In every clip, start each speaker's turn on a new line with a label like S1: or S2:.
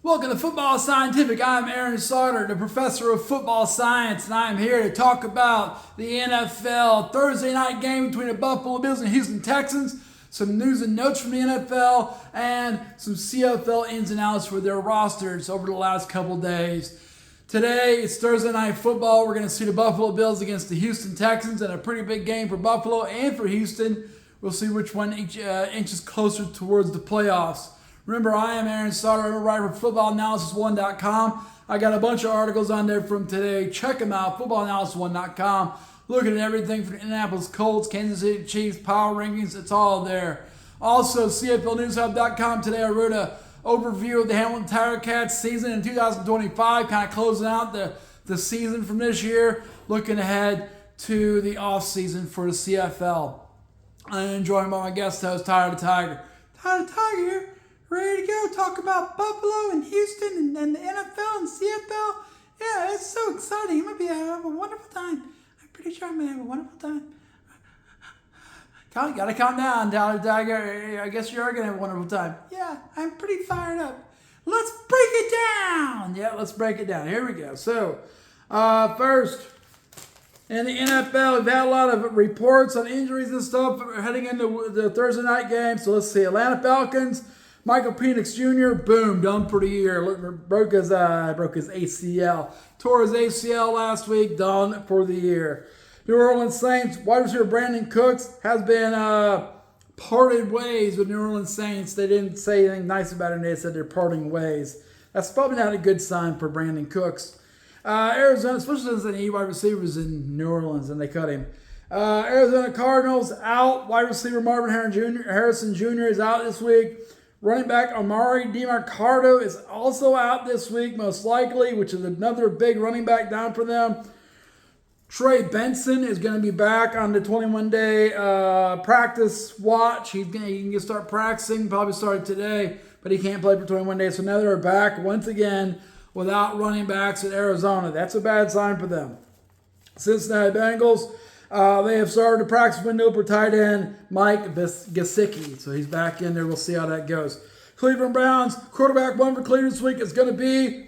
S1: Welcome to Football Scientific. I'm Aaron Sauter, the professor of football science, and I'm here to talk about the NFL Thursday night game between the Buffalo Bills and Houston Texans, some news and notes from the NFL, and some CFL ins and outs for their rosters over the last couple days. Today, it's Thursday night football. We're going to see the Buffalo Bills against the Houston Texans, and a pretty big game for Buffalo and for Houston. We'll see which one inches closer towards the playoffs. Remember, I am Aaron Sauter. I'm a writer for FootballAnalysisOne.com. I got a bunch of articles on there from today. Check them out, FootballAnalysisOne.com. Looking at everything from the Indianapolis Colts, Kansas City Chiefs, power rankings. It's all there. Also, CFLNewsHub.com. Today I wrote an overview of the Hamilton Tiger Cats season in 2025, kind of closing out the season from this year, looking ahead to the offseason for the CFL. I'm enjoying my guest host, Tyler the Tiger. Tyler the Tiger here. Ready to go talk about Buffalo and Houston and the NFL and CFL. Yeah, it's so exciting. You might be having a wonderful time. I'm pretty sure I'm going to have a wonderful time. Got to calm down, Tyler Tiger. I guess you are going to have a wonderful time. Yeah, I'm pretty fired up. Let's break it down. Yeah, let's break it down. Here we go. So, first, in the NFL, we've had a lot of reports on injuries and stuff heading into the Thursday night game. So let's see. Atlanta Falcons. Michael Penix Jr., boom, done for the year. Broke his ACL. Tore his ACL last week, done for the year. New Orleans Saints, wide receiver Brandon Cooks has been parted ways with New Orleans Saints. They didn't say anything nice about him. They said they're parting ways. That's probably not a good sign for Brandon Cooks. Arizona, especially since they need wide receivers in New Orleans, and they cut him. Arizona Cardinals out. Wide receiver Marvin Harrison Jr. is out this week. Running back Amari DiMercato is also out this week, most likely, which is another big running back down for them. Trey Benson is going to be back on the 21-day practice watch. He can start practicing, probably started today, but he can't play for 21 days. So now they're back once again without running backs at Arizona. That's a bad sign for them. Cincinnati Bengals. They have started the practice window for tight end Mike Gesicki. So he's back in there. We'll see how that goes. Cleveland Browns, quarterback one for Cleveland this week is going to be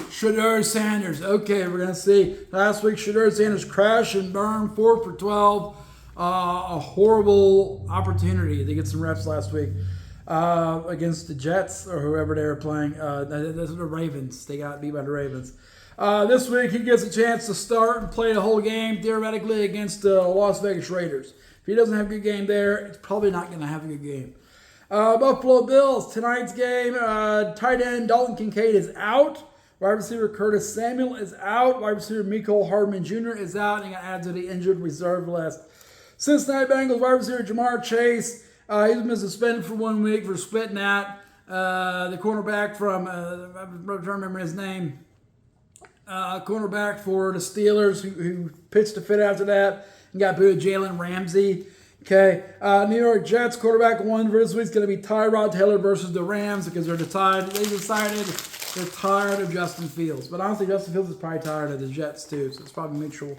S1: Shedeur Sanders. Okay, we're going to see. Last week, Shedeur Sanders crashed and burned 4 for 12. A horrible opportunity to get some reps last week against the Jets or whoever they were playing. The Ravens. They got beat by the Ravens. This week, he gets a chance to start and play the whole game, theoretically, against the Las Vegas Raiders. If he doesn't have a good game there, it's probably not going to have a good game. Buffalo Bills, tonight's game, tight end Dalton Kincaid is out. Wide receiver Curtis Samuel is out. Wide receiver Mecole Hardman Jr. is out, and got added to the injured reserve list. Cincinnati Bengals wide receiver Jamar Chase, he's been suspended for 1 week for spitting at the cornerback from, I'm trying to remember his name, cornerback for the Steelers who pitched a fit after that and got booed, Jalen Ramsey. Okay, New York Jets quarterback one for this week is going to be Tyrod Taylor versus the Rams because they decided they're tired of Justin Fields. But honestly, Justin Fields is probably tired of the Jets too, so it's probably mutual.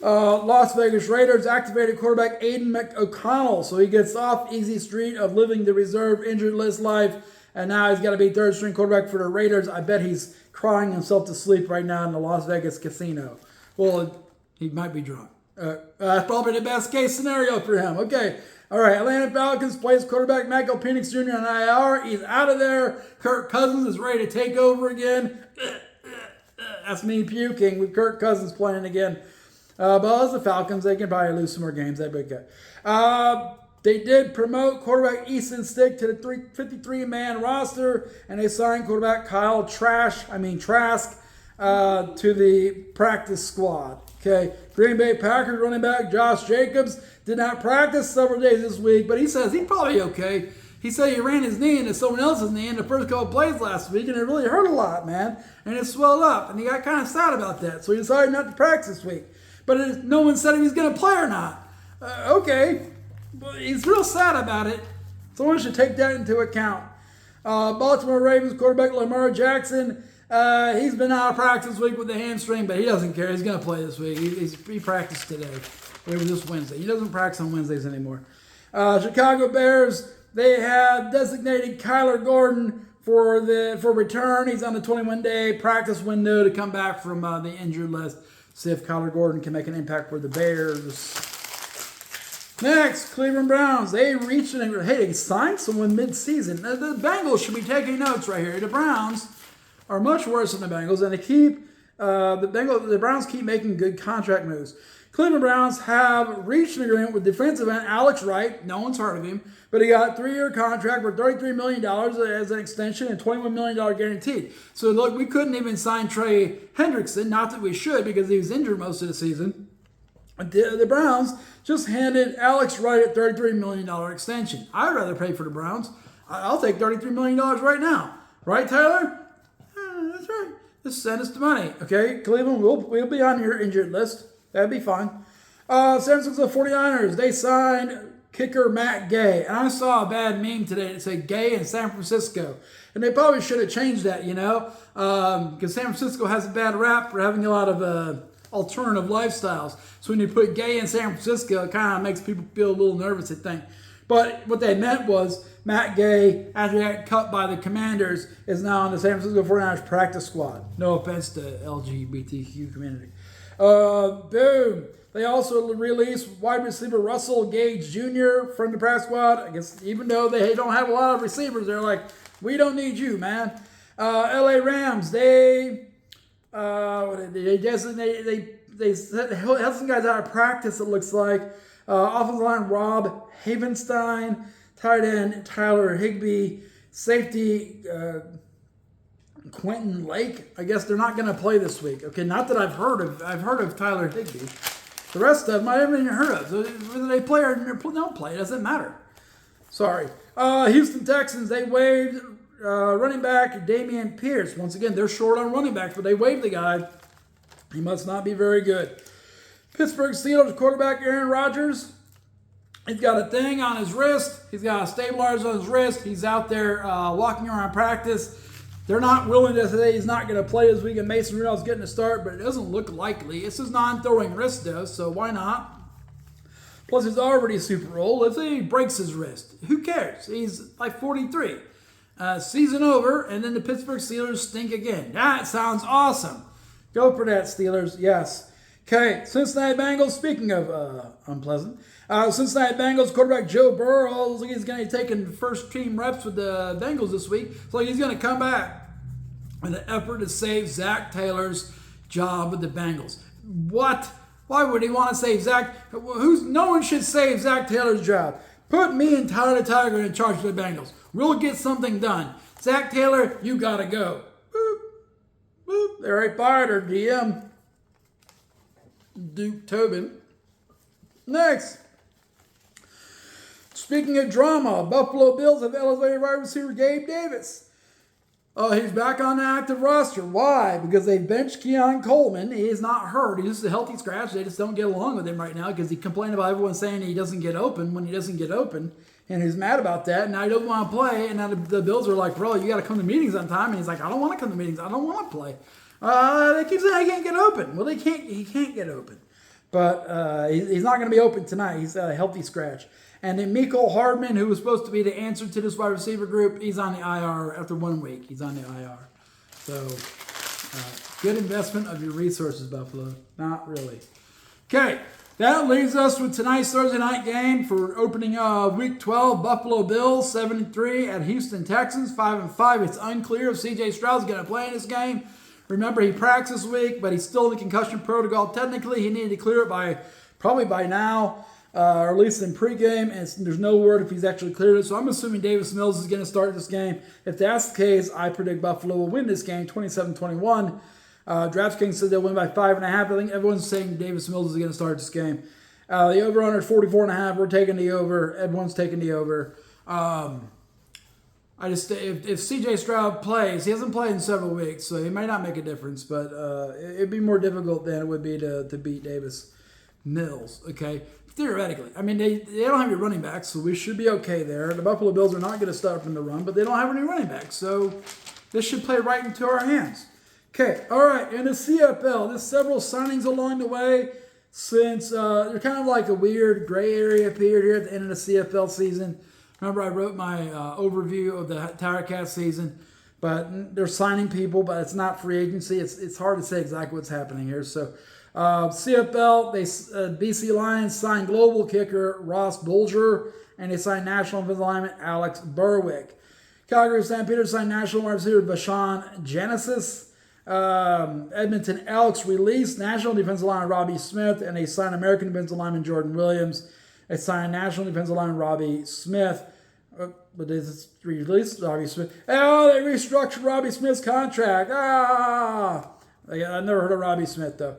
S1: Las Vegas Raiders activated quarterback Aiden McO'Connell, so he gets off easy street of living the reserve injured list life, and now he's got to be third string quarterback for the Raiders. I bet he's crying himself to sleep right now in the Las Vegas casino. Well, he might be drunk. That's probably the best case scenario for him. Okay. All right. Atlanta Falcons plays quarterback Michael Penix Jr. on IR. He's out of there. Kirk Cousins is ready to take over again. That's me puking with Kirk Cousins playing again. But as the Falcons, they can probably lose some more games. That'd be good. They did promote quarterback Easton Stick to the 53-man roster, and they signed quarterback Kyle Trask to the practice squad. Okay, Green Bay Packers running back Josh Jacobs did not practice several days this week, but he says he's probably okay. He said he ran his knee into someone else's knee in the first couple plays last week, and it really hurt a lot, man. And it swelled up, and he got kind of sad about that, so he decided not to practice this week. But no one said if he's going to play or not. Okay. But he's real sad about it. Someone should take that into account. Baltimore Ravens quarterback Lamar Jackson, he's been out of practice this week with the hamstring, but he doesn't care. He's going to play this week. He practiced today. It was this Wednesday. He doesn't practice on Wednesdays anymore. Chicago Bears, they have designated Kyler Gordon for return. He's on the 21-day practice window to come back from the injured list. See if Kyler Gordon can make an impact for the Bears. Next, Cleveland Browns. They reached they signed someone mid-season. The Bengals should be taking notes right here. The Browns are much worse than the Bengals, and they keep the Browns keep making good contract moves. Cleveland Browns have reached an agreement with defensive end Alex Wright. No one's heard of him, but he got a 3-year contract for $33 million as an extension and $21 million guaranteed. So look, we couldn't even sign Trey Hendrickson, not that we should because he was injured most of the season. The Browns just handed Alex Wright a $33 million extension. I'd rather pay for the Browns. I'll take $33 million right now. Right, Tyler? That's right. Just send us the money. Okay, Cleveland, we'll be on your injured list. That'd be fine. San Francisco 49ers, they signed kicker Matt Gay. And I saw a bad meme today that said Gay in San Francisco. And they probably should have changed that, because San Francisco has a bad rap for having a lot of alternative lifestyles. So when you put Gay in San Francisco, it kind of makes people feel a little nervous, I think. But what they meant was Matt Gay, after he got cut by the Commanders, is now on the San Francisco 49ers practice squad. No offense to LGBTQ community. Boom. They also released wide receiver Russell Gage Jr. from the practice squad. I guess even though they don't have a lot of receivers, they're like, we don't need you, man. LA Rams, they held some guys out of practice, it looks like. Offensive line Rob Havenstein, tight end Tyler Higbee, safety Quentin Lake. I guess they're not going to play this week. Okay, not that I've heard of Tyler Higbee. The rest of them I haven't even heard of. So whether they play or don't play, it doesn't matter. Sorry. Houston Texans, they waived running back Damian Pierce. Once again, they're short on running backs, but they waived the guy. He must not be very good. Pittsburgh Steelers quarterback Aaron Rodgers. He's got a thing on his wrist. He's got a stabilizer on his wrist. He's out there walking around practice. They're not willing to say he's not going to play this week, and Mason Rudolph's getting a start, but it doesn't look likely. It's his non-throwing wrist, though, so why not? Plus, he's already super old. Let's say he breaks his wrist. Who cares? He's like 43. Season over, and then the Pittsburgh Steelers stink again. That sounds awesome. Go for that, Steelers. Yes. Okay, Cincinnati Bengals, speaking of unpleasant, Cincinnati Bengals quarterback Joe Burrow, looks like he's going to be taking first team reps with the Bengals this week. So he's going to come back in an effort to save Zach Taylor's job with the Bengals. What? Why would he want to save Zach? No one should save Zach Taylor's job. Put me and Tyler the Tiger in charge of the Bengals. We'll get something done. Zach Taylor, you got to go. Boop. Boop. They already fired our GM. Duke Tobin. Next. Speaking of drama, Buffalo Bills have elevated wide receiver Gabe Davis. He's back on the active roster. Why? Because they benched Keon Coleman. He is not hurt. He's just a healthy scratch. They just don't get along with him right now because he complained about everyone saying he doesn't get open when he doesn't get open. And he's mad about that. And now he doesn't want to play. And now the Bills are like, bro, you got to come to meetings on time. And he's like, I don't want to come to meetings. I don't want to play. They keep saying he can't get open. Well, he can't get open. But he's not going to be open tonight. He's a healthy scratch. And then Mecole Hardman, who was supposed to be the answer to this wide receiver group, he's on the IR after 1 week. He's on the IR. So, good investment of your resources, Buffalo. Not really. Okay, that leaves us with tonight's Thursday night game for opening Week 12. Buffalo Bills 7-3 at Houston Texans 5-5. It's unclear if C.J. Stroud's going to play in this game. Remember, he practiced this week, but he's still in the concussion protocol. Technically, he needed to clear it probably by now. Or at least in pregame, and there's no word if he's actually cleared it. So I'm assuming Davis Mills is going to start this game. If that's the case, I predict Buffalo will win this game 27-21. DraftKings said they'll win by 5.5. I think everyone's saying Davis Mills is going to start this game. The over-under is 44.5. We're taking the over. Everyone's taking the over. If C.J. Stroud plays, he hasn't played in several weeks, so he may not make a difference. But it'd be more difficult than it would be to beat Davis Mills. Okay. Theoretically. I mean, they don't have any running backs, so we should be okay there. The Buffalo Bills are not going to start from the run, but they don't have any running backs, so this should play right into our hands. Okay, all right, in the CFL, there's several signings along the way since they're kind of like a weird gray area period here at the end of the CFL season. Remember, I wrote my overview of the Tiger Cat season. But they're signing people, but it's not free agency. It's hard to say exactly what's happening here. So CFL, BC Lions signed global kicker Ross Bulger, and they signed national defensive lineman Alex Berwick. Calgary Stampeders signed national wide receiver Bashan Genesis. Edmonton Elks released national defensive lineman Robbie Smith, and they signed American defensive lineman Jordan Williams. They signed national defensive lineman Robbie Smith. But they released Robbie Smith. Oh, they restructured Robbie Smith's contract. I never heard of Robbie Smith, though.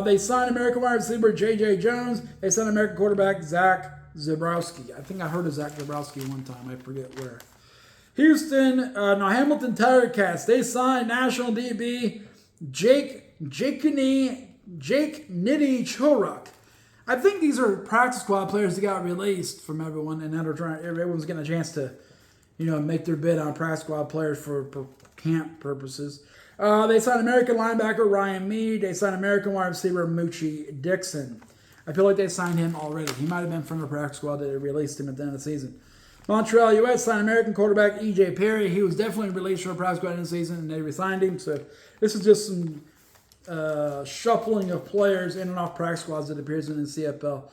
S1: They signed American wide receiver J.J. Jones. They signed American quarterback Zach Zebrowski. I think I heard of Zach Zebrowski one time. I forget where. Hamilton Tiger Cats. They signed national DB Jake Nitty Choruk. I think these are practice squad players that got released from everyone, and now everyone's getting a chance to, make their bid on practice squad players for camp purposes. They signed American linebacker Ryan Mead. They signed American wide receiver Moochie Dixon. I feel like they signed him already. He might have been from the practice squad that they released him at the end of the season. Montreal U.S. signed American quarterback E.J. Perry. He was definitely released from the practice squad in the season, and they re-signed him. So this is just some shuffling of players in and off practice squads that appears in the CFL.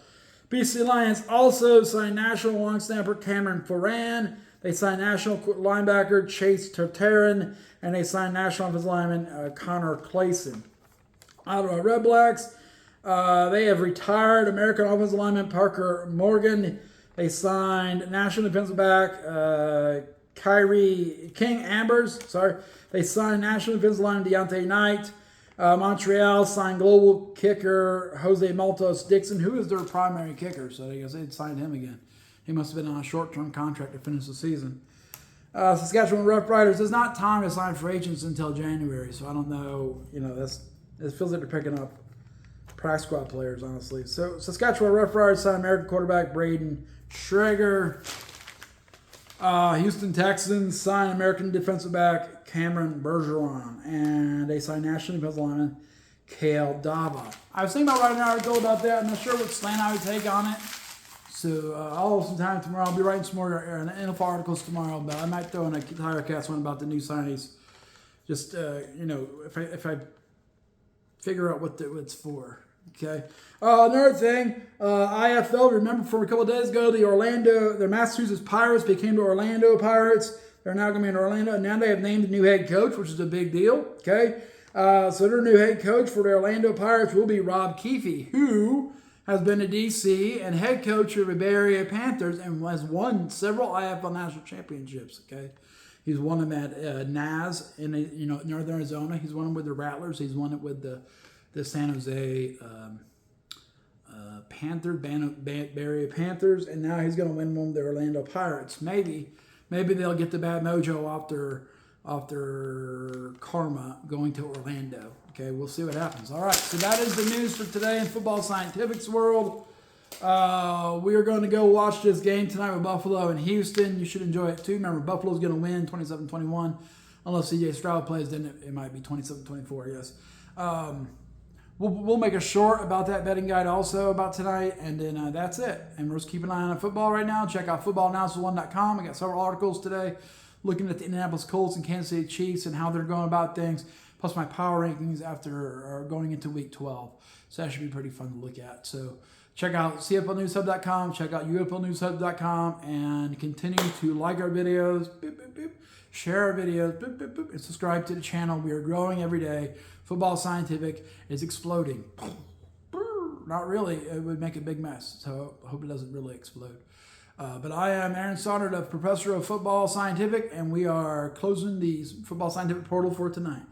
S1: BC Lions also signed national long snapper Cameron Foran. They signed national linebacker Chase Tartarin, and they signed national offensive lineman Connor Clayson. Ottawa Redblacks, they have retired American offensive lineman Parker Morgan. They signed national defensive back King Ambers. They signed national defensive lineman Deontay Knight. Montreal signed global kicker Jose Maltos Dixon, who is their primary kicker. So I guess they signed him again. He must have been on a short-term contract to finish the season. Saskatchewan Roughriders, there's not time to sign free agents until January, so I don't know. It feels like they're picking up practice squad players, honestly. So Saskatchewan Roughriders signed American quarterback Braden Schrager. Houston Texans signed American defensive back Cameron Bergeron, and they signed national defensive lineman Kale Dava. I was thinking about writing an article about that. I'm not sure what slant I would take on it. So I'll have some time tomorrow. I'll be writing some more NFL articles tomorrow, but I might throw in a Tiger Cats one about the new signees. Just, if I figure out what it's for. Okay. Another thing, IFL, remember from a couple of days ago, the Massachusetts Pirates became the Orlando Pirates. They're now going to be in Orlando, and now they have named a new head coach, which is a big deal. Okay. So their new head coach for the Orlando Pirates will be Rob Keefe, who has been a DC and head coach of the Bay Area Panthers and has won several IFL national championships. Okay. He's won them at NAS in Northern Arizona. He's won them with the Rattlers. He's won it with the San Jose Bay Area Panthers, and now he's going to win one with the Orlando Pirates. Maybe they'll get the bad mojo off their karma going to Orlando. Okay, we'll see what happens. All right, so that is the news for today in Football Scientific's world. We are going to go watch this game tonight with Buffalo and Houston. You should enjoy it too. Remember, Buffalo's going to win 27-21. Unless C.J. Stroud plays, then it might be 27-24, yes. We'll make a short about that betting guide also about tonight, and then that's it. And we're just keeping an eye on football right now. Check out footballanalysis1.com. I got several articles today looking at the Indianapolis Colts and Kansas City Chiefs and how they're going about things, plus my power rankings after going into Week 12. So that should be pretty fun to look at. So check out CFLNewsHub.com, check out UFLNewsHub.com, and continue to like our videos, share our videos, and subscribe to the channel. We are growing every day. Football Scientific is exploding. Not really. It would make a big mess. So I hope it doesn't really explode. But I am Aaron Stoddard, the professor of Football Scientific, and we are closing the Football Scientific portal for tonight.